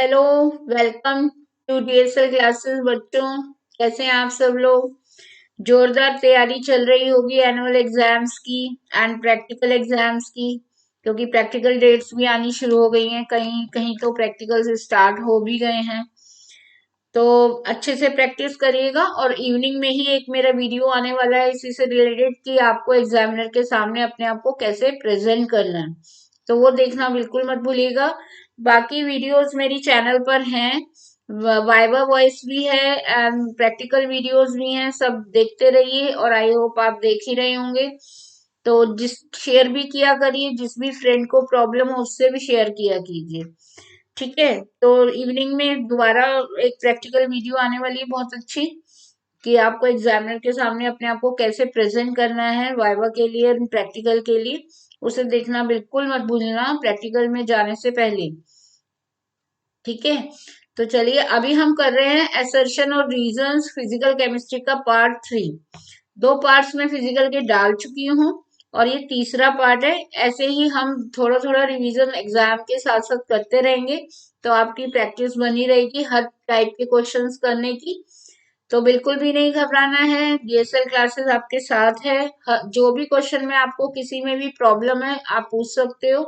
Hello. Welcome to DSL classes बच्चों। कैसे हैं आप सब लोग? जोरदार तैयारी चल रही होगी एनुअल एग्जाम्स की एंड प्रैक्टिकल एग्जाम्स की, क्योंकि प्रैक्टिकल डेट्स भी आनी शुरू हो गई हैं। कहीं कहीं तो प्रैक्टिकल्स स्टार्ट हो भी गए हैं। तो अच्छे से प्रैक्टिस करिएगा। और इवनिंग में ही एक मेरा वीडियो आने वाला है इसी से रिलेटेड कि आपको एग्जामिनर के सामने अपने आप को कैसे प्रेजेंट करना है, तो वो देखना बिल्कुल मत भूलिएगा। बाकी वीडियोस मेरी चैनल पर हैं, वाइवा वॉइस भी है एंड प्रैक्टिकल वीडियोस भी हैं, सब देखते रहिए। और आई होप आप देख ही रहे होंगे। तो जिस शेयर भी किया करिए, जिस भी फ्रेंड को प्रॉब्लम हो उससे भी शेयर किया कीजिए। ठीक है। तो इवनिंग में दोबारा एक प्रैक्टिकल वीडियो आने वाली है बहुत अच्छी, कि आपको एग्जामिनर के सामने अपने आप को कैसे प्रेजेंट करना है वाइवा के लिए और प्रैक्टिकल के लिए। उसे देखना बिल्कुल मत भूलना प्रैक्टिकल में जाने से पहले। ठीक है। तो चलिए अभी हम कर रहे हैं असर्शन और रीजंस फिजिकल केमिस्ट्री का पार्ट 3। दो पार्ट्स में फिजिकल के डाल चुकी हूँ और ये तीसरा पार्ट है। ऐसे ही हम थोड़ा थोड़ा रिवीजन एग्जाम के साथ साथ करते रहेंगे, तो आपकी प्रैक्टिस बनी रहेगी हर टाइप के क्वेश्चंस करने की। तो बिल्कुल भी नहीं घबराना है, डीएसएल क्लासेस आपके साथ है। जो भी क्वेश्चन में आपको किसी में भी प्रॉब्लम है आप पूछ सकते हो।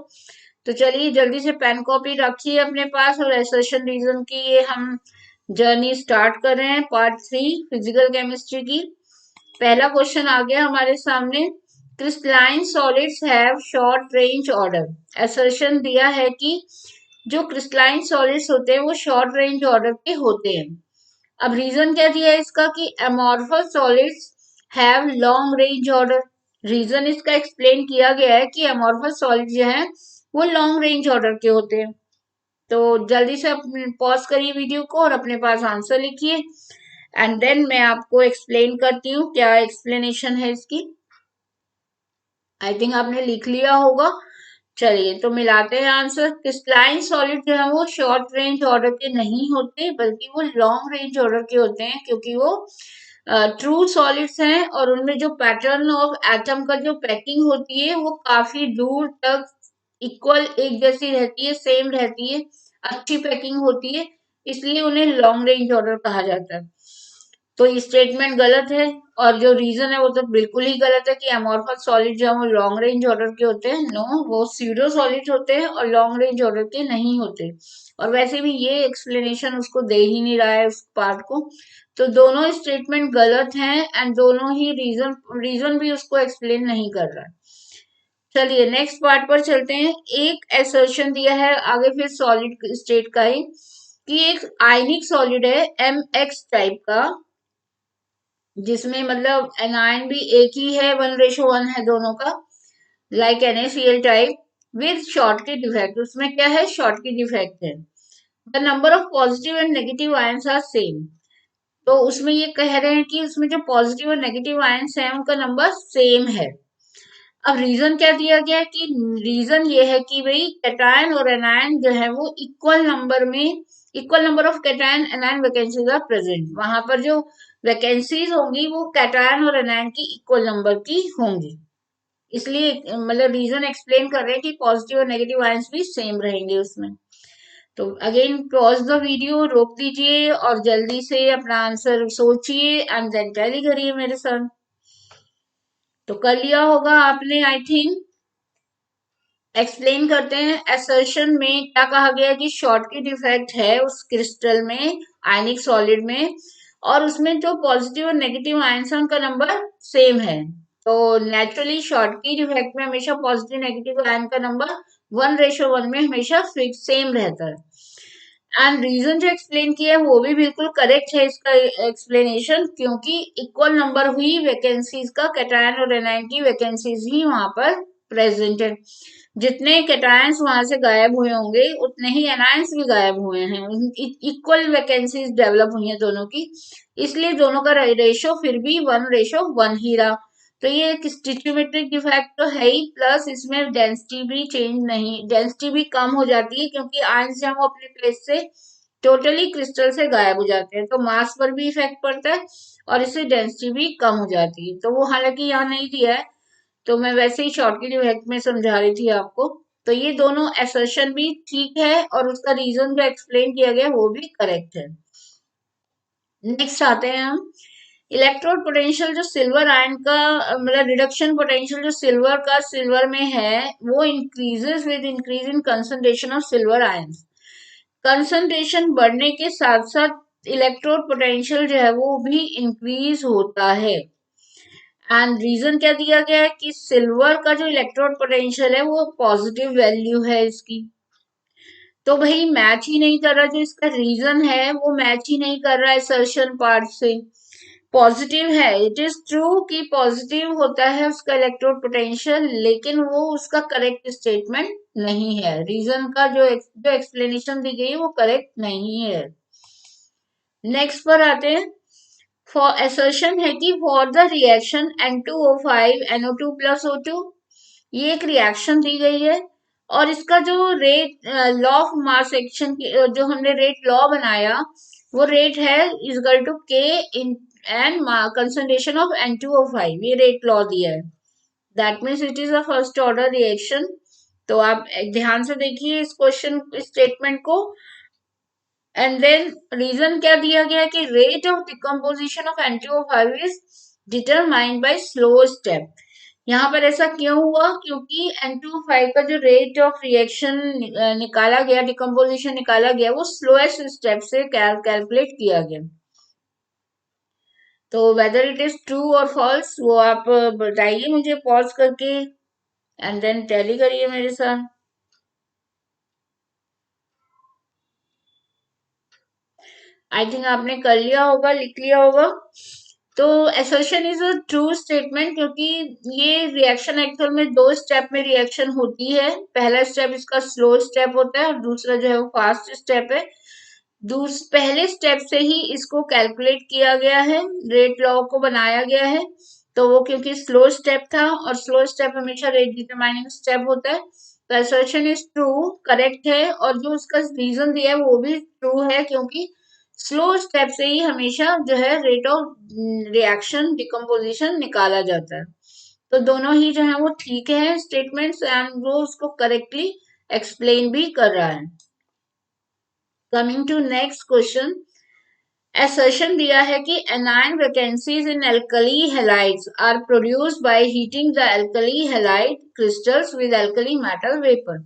तो चलिए जल्दी से पेन कॉपी रखिए अपने पास और एसर्शन रीजन की ये हम जर्नी स्टार्ट कर रहे हैं, पार्ट 3 फिजिकल केमिस्ट्री की। पहला क्वेश्चन आ गया हमारे सामने। Crystalline solids have short range order. Assertion दिया है कि जो क्रिस्टलाइन सॉलिड्स होते हैं वो शॉर्ट रेंज ऑर्डर के होते हैं। अब रीजन क्या दिया है इसका कि amorphous solids have long range order. Reason इसका एक्सप्लेन किया गया है कि अमोर्फस सॉलिड जो है वो लॉन्ग रेंज ऑर्डर के होते हैं। तो जल्दी से पॉज करिए वीडियो को और अपने पास आंसर लिखिए एंड देन मैं आपको एक्सप्लेन करती हूँ क्या एक्सप्लेनेशन है इसकी। आई थिंक आपने लिख लिया होगा। चलिए तो मिलाते हैं आंसर। क्रिस्टलाइन सॉलिड जो है वो शॉर्ट रेंज ऑर्डर के नहीं होते, बल्कि वो लॉन्ग रेंज ऑर्डर के होते हैं, क्योंकि वो ट्रू सॉलिड्स हैं और उनमें जो पैटर्न ऑफ एटम का जो पैकिंग होती है वो काफी दूर तक इक्वल एक जैसी रहती है, सेम रहती है, अच्छी पैकिंग होती है, इसलिए उन्हें लॉन्ग रेंज ऑर्डर कहा जाता है। तो ये स्टेटमेंट गलत है। और जो रीजन है वो तो बिल्कुल ही गलत है कि अमोर्फस सॉलिड जो है वो लॉन्ग रेंज ऑर्डर के होते हैं। नो, वो स्यूडो सॉलिड होते हैं और लॉन्ग रेंज ऑर्डर के नहीं होते। और वैसे भी ये एक्सप्लेनेशन उसको दे ही नहीं रहा है उस पार्ट को। तो दोनों स्टेटमेंट गलत हैं एंड दोनों ही रीजन भी उसको एक्सप्लेन नहीं कर रहा है। चलिए नेक्स्ट पार्ट पर चलते हैं। एक एसर्शन दिया है आगे फिर सॉलिड स्टेट का ही, कि एक आयनिक सॉलिड है MX टाइप का, जिसमें मतलब एनायन भी एक ही है, 1:1 है दोनों का, like NaCl type with Schottky defect. उसमें क्या है? शॉर्टकी डिफेक्ट है। The number of positive and negative ions are same. तो उसमें ये कह रहे हैं कि उसमें जो पॉजिटिव और नेगेटिव आयंस हैं उनका नंबर सेम है। अब रीजन क्या दिया गया है कि रीजन ये है कि भाई कैटायन और एनायन जो है वो equal number of cation anion vacancies are present. वहां पर जो वैकेंसीज होंगी वो कैटायन और एनायन की इक्वल नंबर की होंगी। इसलिए मतलब रीजन एक्सप्लेन कर रहे हैं कि पॉजिटिव और नेगेटिव आयंस भी सेम रहेंगे उसमें। तो अगेन पॉज द वीडियो, रोक दीजिए और जल्दी से अपना आंसर सोचिए एंड देन टैली करिए मेरे साथ। तो कर लिया होगा आपने आई थिंक। एक्सप्लेन करते हैं। असर्शन में क्या कहा गया है कि शॉर्टकी डिफेक्ट है उस क्रिस्टल में, आयनिक सॉलिड में, और उसमें जो पॉजिटिव और नेगेटिव आयंस है उनका नंबर सेम है। तो नेचुरली शॉर्टकी डिफेक्ट में हमेशा पॉजिटिव नेगेटिव आयन का नंबर 1:1 में हमेशा फिक्स सेम रहता है। एंड रीजन जो एक्सप्लेन किया है वो भी बिल्कुल करेक्ट है इसका एक्सप्लेनेशन, क्योंकि इक्वल नंबर हुई वैकेंसीज का, कैटायन और एनायन की वैकेंसीज ही वहां पर प्रेजेंट है। जितने कैटायंस वहां से गायब हुए होंगे उतने ही एनायंस भी गायब हुए हैं। इक्वल वैकेंसीज डेवलप हुई हैं दोनों की, इसलिए दोनों का रेशो फिर भी 1:1 ही रहा। तो ये एक स्टिचियोमेट्रिक डिफेक्ट तो है ही, प्लस इसमें डेंसिटी भी चेंज नहीं, डेंसिटी भी कम हो जाती है, क्योंकि आयंस जब वो अपने प्लेस से टोटली क्रिस्टल से गायब हो जाते हैं तो मास पर भी इफेक्ट पड़ता है और इससे डेंसिटी भी कम हो जाती है। तो वो हालांकि यहाँ नहीं दिया है, तो मैं वैसे ही शॉर्टकट इफेक्ट में समझा रही थी आपको। तो ये दोनों असर्शन भी ठीक है और उसका रीजन जो एक्सप्लेन किया गया वो भी करेक्ट है। नेक्स्ट आते हैं हम, इलेक्ट्रोड पोटेंशियल जो सिल्वर आयन का मतलब रिडक्शन पोटेंशियल जो सिल्वर का सिल्वर में है वो increases with increase in concentration of silver ions. Concentration बढ़ने के साथ साथ इलेक्ट्रोड पोटेंशियल जो है वो भी इंक्रीज होता है। एंड रीजन क्या दिया गया है कि सिल्वर का जो इलेक्ट्रोड पोटेंशियल है वो पॉजिटिव वैल्यू है इसकी। तो भाई मैच ही नहीं कर रहा, जो इसका रीजन है वो मैच ही नहीं कर रहा है असर्शन पार्ट से। पॉजिटिव है, इट इज ट्रू कि पॉजिटिव होता है उसका इलेक्ट्रोड पोटेंशियल, लेकिन वो उसका करेक्ट स्टेटमेंट नहीं है। रीजन का जो एक्सप्लेनेशन दी गई है वो करेक्ट नहीं है। नेक्स्ट पर आते हैं, फॉर असर्शन है कि for the reaction N2O5 NO2 plus O2, ये एक रिएक्शन दी गई है और इसका जो rate law of mass action जो हमने रेट लॉ बनाया वो रेट है equal to K in N concentration of N2O5, ये रेट लॉ दिया है। That means it is a first order reaction. तो आप ध्यान से देखिए इस क्वेश्चन स्टेटमेंट को। एंड देन रीजन क्या दिया गया कि rate of decomposition of N2O5 is determined by slow step. यहाँ पर ऐसा क्यों हुआ, क्योंकि N2O5 का जो रेट ऑफ रिएक्शन निकाला गया, डिकम्पोजिशन निकाला गया, वो स्लोएस्ट स्टेप से कैलकुलेट किया गया। तो वेदर इट इज ट्रू और फॉल्स वो आप बताइए मुझे पॉज करके एंड देन टैली करिए मेरे साथ। आई थिंक आपने कर लिया होगा, लिख लिया होगा। तो assertion is a true statement, क्योंकि ये रिएक्शन एक्चुअल में दो स्टेप में रिएक्शन होती है। पहला स्टेप इसका स्लो स्टेप होता है और दूसरा जो है वो फास्ट स्टेप है। पहले स्टेप से ही इसको कैलकुलेट किया गया है, रेट लॉ को बनाया गया है। तो वो क्योंकि स्लो स्टेप था और स्लो स्टेप हमेशा रेट डिटरमाइनिंग स्टेप होता है, तो असर्शन इज ट्रू, करेक्ट है। और जो उसका रीजन दिया है वो भी ट्रू है, क्योंकि स्लो स्टेप से ही हमेशा जो है रेट ऑफ रिएक्शन डिकम्पोजिशन निकाला जाता है। तो दोनों ही जो है वो ठीक है स्टेटमेंट्स एंड वो उसको करेक्टली एक्सप्लेन भी कर रहा है। Coming to next question, assertion दिया है कि anion vacancies in alkali halides are produced by heating the alkali halide crystals with alkali metal vapor।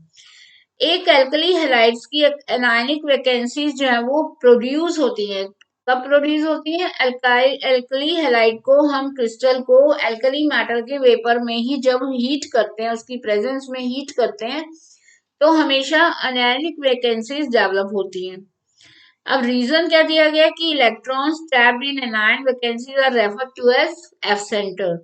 एक एल्कली हेलाइड्स की एनायनिक वैकेंसीज जो है वो प्रोड्यूस होती है। कब प्रोड्यूस होती है? एल्कली हेलाइड को हम क्रिस्टल को एल्कली मैटर के वेपर में ही जब हीट करते हैं, उसकी प्रेजेंस में हीट करते हैं, तो हमेशा अनायनिक वैकेंसीज डेवलप होती हैं। अब रीजन क्या दिया गया कि electrons trapped in anion vacancies are referred to as F centre.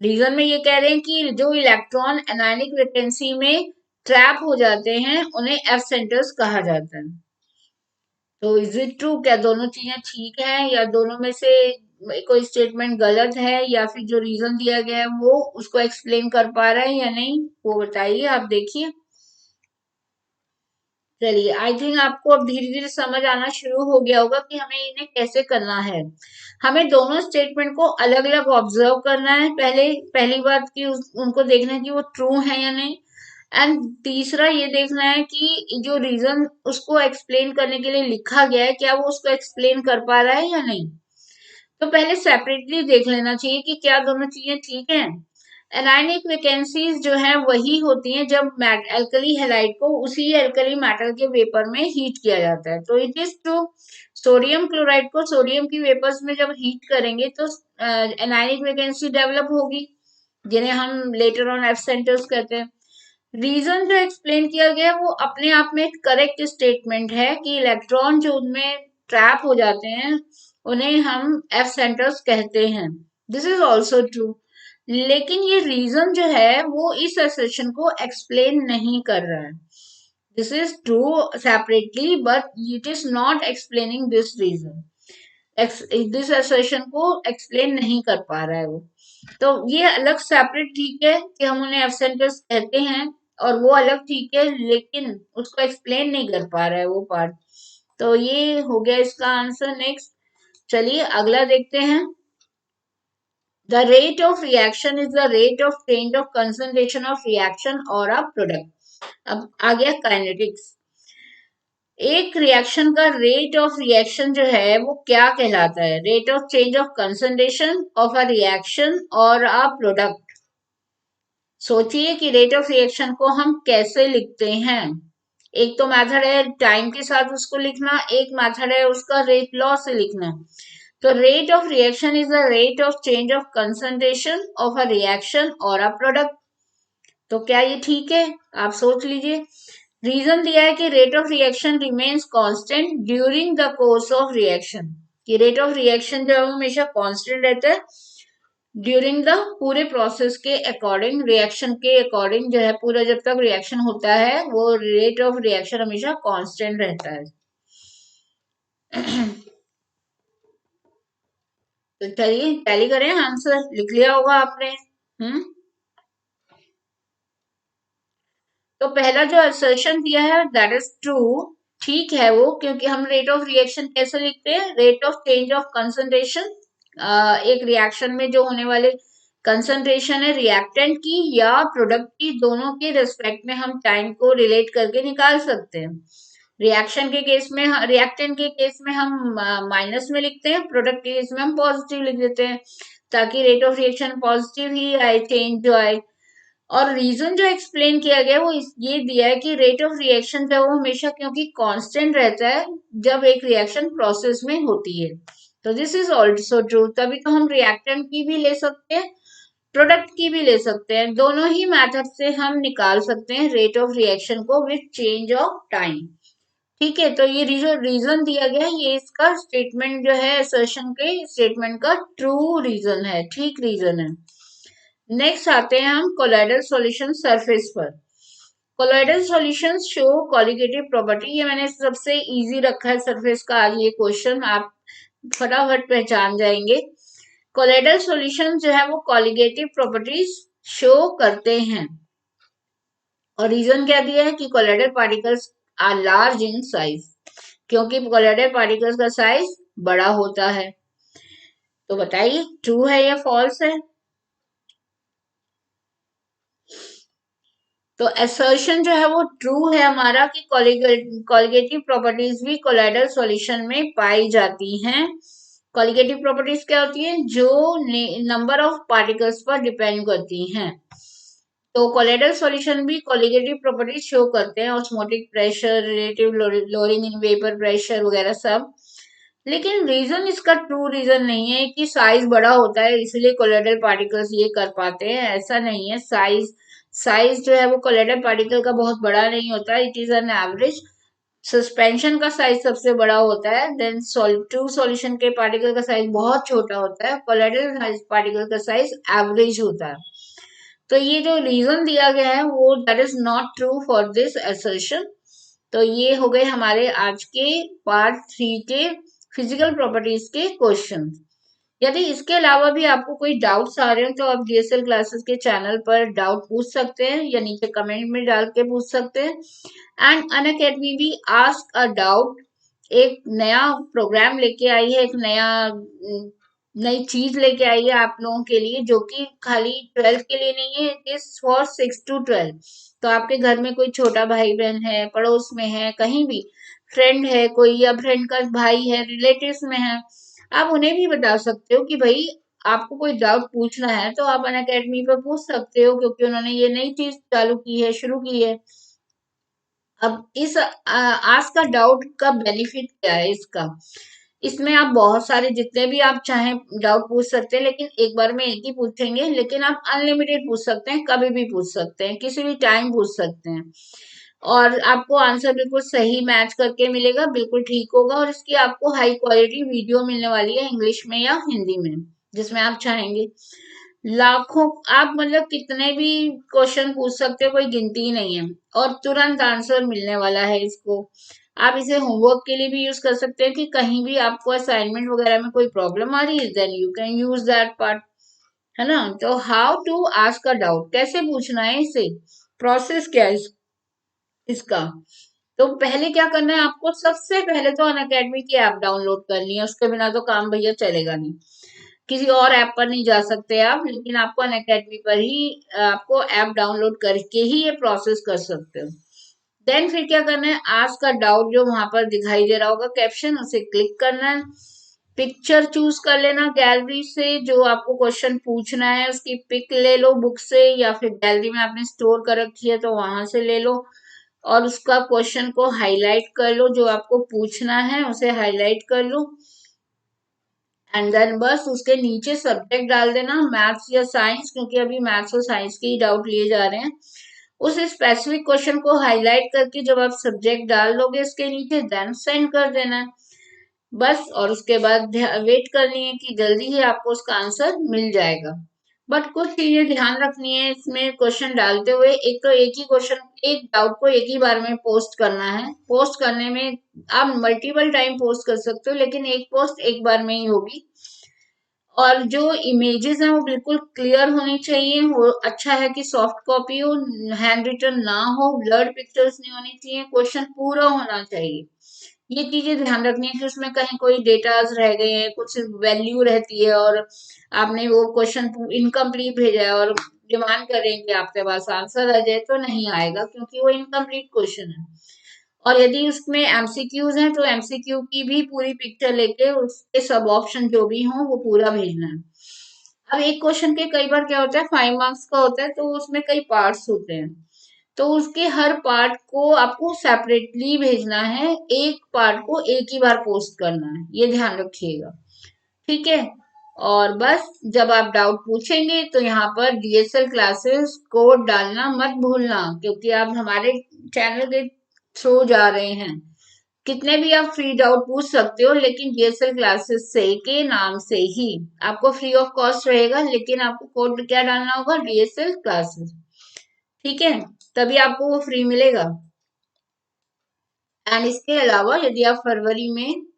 रीजन में ये कह रहे हैं कि जो इलेक्ट्रॉन एनायनिक वैकेंसी में ट्रैप हो जाते हैं उन्हें एफ सेंटर्स कहा जाता है। तो इज इट ट्रू, क्या दोनों चीजें ठीक है या दोनों में से कोई स्टेटमेंट गलत है, या फिर जो रीजन दिया गया है वो उसको एक्सप्लेन कर पा रहा है या नहीं, वो बताइए। आप देखिए, चलिए आई थिंक आपको अब धीरे धीरे समझ आना शुरू हो गया होगा कि हमें इन्हें कैसे करना है। हमें दोनों स्टेटमेंट को अलग अलग ऑब्जर्व करना है। पहली बात कि उनको देखना है कि वो ट्रू है या नहीं। एंड तीसरा ये देखना है कि जो रीजन उसको एक्सप्लेन करने के लिए लिखा गया है क्या वो उसको एक्सप्लेन कर पा रहा है या नहीं। तो पहले सेपरेटली देख लेना चाहिए कि क्या दोनों चीजें ठीक हैं। एनायनिक वैकेंसीज जो है वही होती हैं जब एल्कली हेलाइड को उसी एल्कली मेटल के वेपर में हीट किया जाता है। तो it is true, sodium chloride को सोडियम की वेपर्स में जब हीट करेंगे तो एनायनिक वैकेंसी डेवलप होगी, जिन्हें हम लेटर ऑन एफ सेंटर्स कहते हैं। रीजन जो एक्सप्लेन किया गया वो अपने आप में एक करेक्ट स्टेटमेंट है कि इलेक्ट्रॉन जो उनमें ट्रैप हो जाते हैं उन्हें हम एफ सेंटर्स कहते हैं। दिस इज ऑल्सो ट्रू, लेकिन ये रीजन जो है वो इस असर्शन को एक्सप्लेन नहीं कर रहा है। This is true separately but it is not explaining this reason. This assertion को एक्सप्लेन नहीं कर पा रहा है वो। तो ये अलग सेपरेट ठीक है कि हम उन्हें एब्सेंटर्स कहते हैं, और वो अलग ठीक है लेकिन उसको एक्सप्लेन नहीं कर पा रहा है वो पार्ट। तो ये हो गया इसका आंसर। नेक्स्ट चलिए अगला देखते हैं। The rate of reaction is the rate of change of concentration of reaction और अ प्रोडक्ट। अब आ गया काइनेटिक्स। एक रिएक्शन का रेट ऑफ रिएक्शन जो है वो क्या कहलाता है? Rate of change of concentration of a reaction और अ प्रोडक्ट। सोचिए कि रेट ऑफ रिएक्शन को हम कैसे लिखते हैं। एक तो मेथड है टाइम के साथ उसको लिखना, एक मेथड है उसका रेट लॉ से लिखना। तो rate of reaction is the rate of change of concentration of a reaction और अ प्रोडक्ट। तो क्या ये ठीक है? आप सोच लीजिए। रीजन दिया है कि rate of reaction remains constant during the course of reaction, कि रेट ऑफ रिएक्शन जो है वो हमेशा कांस्टेंट रहता है ड्यूरिंग द पूरे प्रोसेस के अकॉर्डिंग, रिएक्शन के अकॉर्डिंग जो है, पूरा जब तक रिएक्शन होता है वो रेट ऑफ रिएक्शन हमेशा कांस्टेंट रहता है। तो चलिए टैली करें, आंसर लिख लिया होगा आपने। हम्म। तो पहला जो असर्शन दिया है दैट इज ट्रू, ठीक है वो, क्योंकि हम रेट ऑफ रिएक्शन कैसे लिखते हैं? Rate of change of concentration, एक रिएक्शन में जो होने वाले कंसंट्रेशन है रिएक्टेंट की या प्रोडक्ट की, दोनों के रिस्पेक्ट में हम टाइम को रिलेट करके निकाल सकते हैं। रिएक्शन के केस में, रिएक्टेंट के केस में हम माइनस में लिखते हैं, प्रोडक्ट के केस में हम पॉजिटिव लिख देते हैं, ताकि रेट ऑफ रिएक्शन पॉजिटिव ही आए, चेंज जो आए। और रीजन जो एक्सप्लेन किया गया वो ये दिया है कि रेट ऑफ रिएक्शन जो है वो हमेशा क्योंकि कांस्टेंट रहता है जब एक रिएक्शन प्रोसेस में होती है। तो दिस इज ऑल्सो ट्रू, तभी तो हम रिएक्टेंट की भी ले सकते हैं, प्रोडक्ट की भी ले सकते हैं, दोनों ही मेथड से हम निकाल सकते हैं रेट ऑफ रिएक्शन को विथ चेंज ऑफ टाइम। ठीक है, तो ये रीजन दिया गया है, ये इसका स्टेटमेंट जो है असर्शन के स्टेटमेंट का ट्रू रीजन है, ठीक रीजन है। नेक्स्ट आते हैं हम कोलाइडल सॉल्यूशन सरफेस पर। Colloidal solutions show colligative property, ये मैंने सबसे इजी रखा है सरफेस का, आज ये क्वेश्चन आप फटाफट पहचान जाएंगे। कोलाइडल सॉल्यूशन जो है वो कॉलिगेटिव प्रॉपर्टीज शो करते हैं, और रीजन क्या दिया है कि colloidal particles are large in size, क्योंकि कोलाइडल पार्टिकल्स का साइज बड़ा होता है। तो बताइए ट्रू है या फॉल्स है? तो असर्शन जो है वो ट्रू है हमारा कि कॉलिगेटिव प्रॉपर्टीज भी कोलाइडल सॉल्यूशन में पाई जाती हैं। कॉलिगेटिव प्रॉपर्टीज क्या होती हैं? जो नंबर ऑफ पार्टिकल्स पर डिपेंड करती हैं। तो कोलाइडल सॉल्यूशन भी कॉलिगेटिव प्रॉपर्टीज शो करते हैं, osmotic pressure, relative lowering in vapour pressure वगैरह सब। लेकिन रीजन इसका ट्रू रीजन नहीं है कि साइज बड़ा होता है इसलिए कोलाइडल पार्टिकल्स ये कर पाते हैं, ऐसा नहीं है। साइज साइज जो है वो कोलाइडल पार्टिकल का बहुत बड़ा नहीं होता, it is an average. Suspension का साइज सबसे बड़ा होता है, देन टू सॉल्यूशन के पार्टिकल का साइज बहुत छोटा होता है, कोलाइडल पार्टिकल का साइज एवरेज होता है। तो ये जो रीजन दिया गया है वो that is not true for this assertion. तो ये हो गए हमारे आज के पार्ट 3 के फिजिकल प्रॉपर्टीज के क्वेश्चन। यदि इसके अलावा भी आपको कोई डाउट्स आ रहे हो तो आप डीएसएल क्लासेस के चैनल पर डाउट पूछ सकते हैं या नीचे कमेंट में डाल के पूछ सकते हैं। एंड अनअकैडमी भी आस्क अ डाउट एक नया प्रोग्राम लेके आई है, एक नई चीज लेके आई है आप लोगों के लिए, जो कि खाली 12th के लिए नहीं है, इट इज फॉर 6 to 12। तो आपके घर में कोई छोटा भाई बहन है, पड़ोस में है, कहीं भी फ्रेंड है कोई, या फ्रेंड का भाई है, रिलेटिव्स में है, आप उन्हें भी बता सकते हो कि भाई आपको कोई डाउट पूछना है तो आप अनअकैडमी पर पूछ सकते हो, क्योंकि उन्होंने ये नई चीज चालू की है, शुरू की है। अब इस आज का डाउट का बेनिफिट क्या है इसका? इसमें आप बहुत सारे जितने भी आप चाहें डाउट पूछ सकते हैं, लेकिन एक बार में एक ही पूछेंगे, लेकिन आप अनलिमिटेड पूछ सकते हैं, कभी भी पूछ सकते हैं, किसी भी टाइम पूछ सकते हैं, और आपको आंसर बिल्कुल सही मैच करके मिलेगा, बिल्कुल ठीक होगा। और इसकी आपको हाई क्वालिटी वीडियो मिलने वाली है इंग्लिश में या हिंदी में, जिसमें आप चाहेंगे लाखों, आप मतलब कितने भी क्वेश्चन पूछ सकते हो, कोई गिनती ही नहीं है, और तुरंत आंसर मिलने वाला है इसको। आप इसे होमवर्क के लिए भी यूज कर सकते हैं कि कहीं भी आपको असाइनमेंट वगैरह में कोई प्रॉब्लम आ रही है, then you can use that part, है ना। तो how to ask a doubt, कैसे पूछना है इसे, प्रोसेस क्या है इसका। तो पहले क्या करना है आपको? सबसे पहले तो अनअकैडमी की ऐप डाउनलोड करनी है, उसके बिना तो काम भैया चलेगा नहीं। किसी और ऐप पर नहीं जा सकते आप, लेकिन आपको अनअकैडमी पर ही आपको ऐप डाउनलोड करके ही ये प्रोसेस कर सकते हो। देन फिर क्या करना है, आज का डाउट जो वहां पर दिखाई दे रहा होगा कैप्शन, उसे क्लिक करना है। पिक्चर चूज कर लेना गैलरी से, जो आपको क्वेश्चन पूछना है उसकी पिक ले लो बुक से, या फिर गैलरी में आपने स्टोर कर रखी है तो वहां से ले लो, और उसका क्वेश्चन को हाईलाइट कर लो, जो आपको पूछना है उसे हाईलाइट कर लो। एंड देन बस उसके नीचे सब्जेक्ट डाल देना, मैथ्स या साइंस, क्योंकि अभी मैथ्स और साइंस के ही डाउट लिए जा रहे हैं। उस स्पेसिफिक क्वेश्चन को हाईलाइट करके जब आप सब्जेक्ट डाल दोगे इसके नीचे, देन सेंड कर देना है बस। और उसके बाद वेट करनी है कि जल्दी ही आपको उसका आंसर मिल जाएगा। बट कुछ चीजें ध्यान रखनी है इसमें क्वेश्चन डालते हुए। एक तो एक ही क्वेश्चन, एक डाउट को एक ही बार में पोस्ट करना है। पोस्ट करने में आप मल्टीपल टाइम पोस्ट कर सकते हो, लेकिन एक पोस्ट एक बार में ही होगी। और जो इमेजेस हैं वो बिल्कुल क्लियर होनी चाहिए। वो अच्छा है कि सॉफ्ट कॉपी हो, हैंड रिटन ना हो, ब्लर्ड पिक्चर्स नहीं होनी चाहिए, क्वेश्चन पूरा होना चाहिए। ये चीजें ध्यान रखनी है कि उसमें कहीं कोई डेटाज रह गए हैं, कुछ वैल्यू रहती है और आपने वो क्वेश्चन इनकम्प्लीट भेजा है और डिमांड कर रहे हैं कि आपके पास आंसर आ जाए, तो नहीं आएगा क्योंकि वो इनकम्प्लीट क्वेश्चन है। और यदि उसमें एमसीक्यूज हैं तो एमसीक्यू की भी पूरी पिक्चर लेके उसके सब ऑप्शन जो भी हों वो पूरा भेजना है। अब एक क्वेश्चन के कई बार क्या होता है, 5 मार्क्स का होता है तो उसमें कई पार्ट्स होते हैं, तो उसके हर पार्ट को आपको सेपरेटली भेजना है, एक पार्ट को एक ही बार पोस्ट करना है, ये ध्यान रखिएगा। ठीक है। और बस जब आप डाउट पूछेंगे तो यहाँ पर डीएसएल क्लासेस कोड डालना मत भूलना, क्योंकि आप हमारे चैनल के थ्रू जा रहे हैं। कितने भी आप फ्री डाउट पूछ सकते हो, लेकिन डीएसएल क्लासेस से के नाम से ही आपको फ्री ऑफ कॉस्ट रहेगा, लेकिन आपको कोड क्या डालना होगा, डीएसएल क्लासेस। ठीक है, तभी आपको वो फ्री मिलेगा। एंड इसके अलावा यदि आप फरवरी में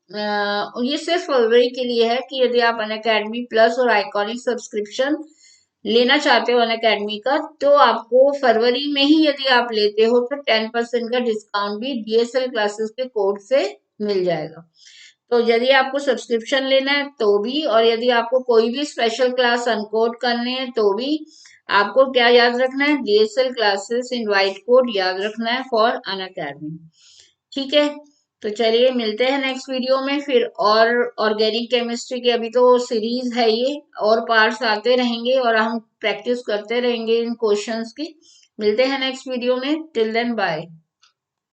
ये सिर्फ फरवरी के लिए है कि यदि आप अनअकैडमी प्लस और आइकॉनिक सब्सक्रिप्शन लेना चाहते हो अनअकैडमी का, तो आपको फरवरी में ही यदि आप लेते हो तो 10% का डिस्काउंट भी डीएसएल क्लासेस के कोड से मिल जाएगा। तो यदि आपको सब्सक्रिप्शन लेना है तो भी, और यदि आपको कोई भी स्पेशल क्लास अनकोड करने हैं तो भी, आपको क्या याद रखना है, डीएसएल क्लासेस इनवाइट कोड याद रखना है फॉर अनअकैडमी। ठीक है, तो चलिए मिलते हैं नेक्स्ट वीडियो में फिर। और ऑर्गेनिक केमिस्ट्री की अभी तो सीरीज है ये, और पार्ट्स आते रहेंगे और हम प्रैक्टिस करते रहेंगे इन क्वेश्चंस की। मिलते हैं नेक्स्ट वीडियो में, टिल देन बाय।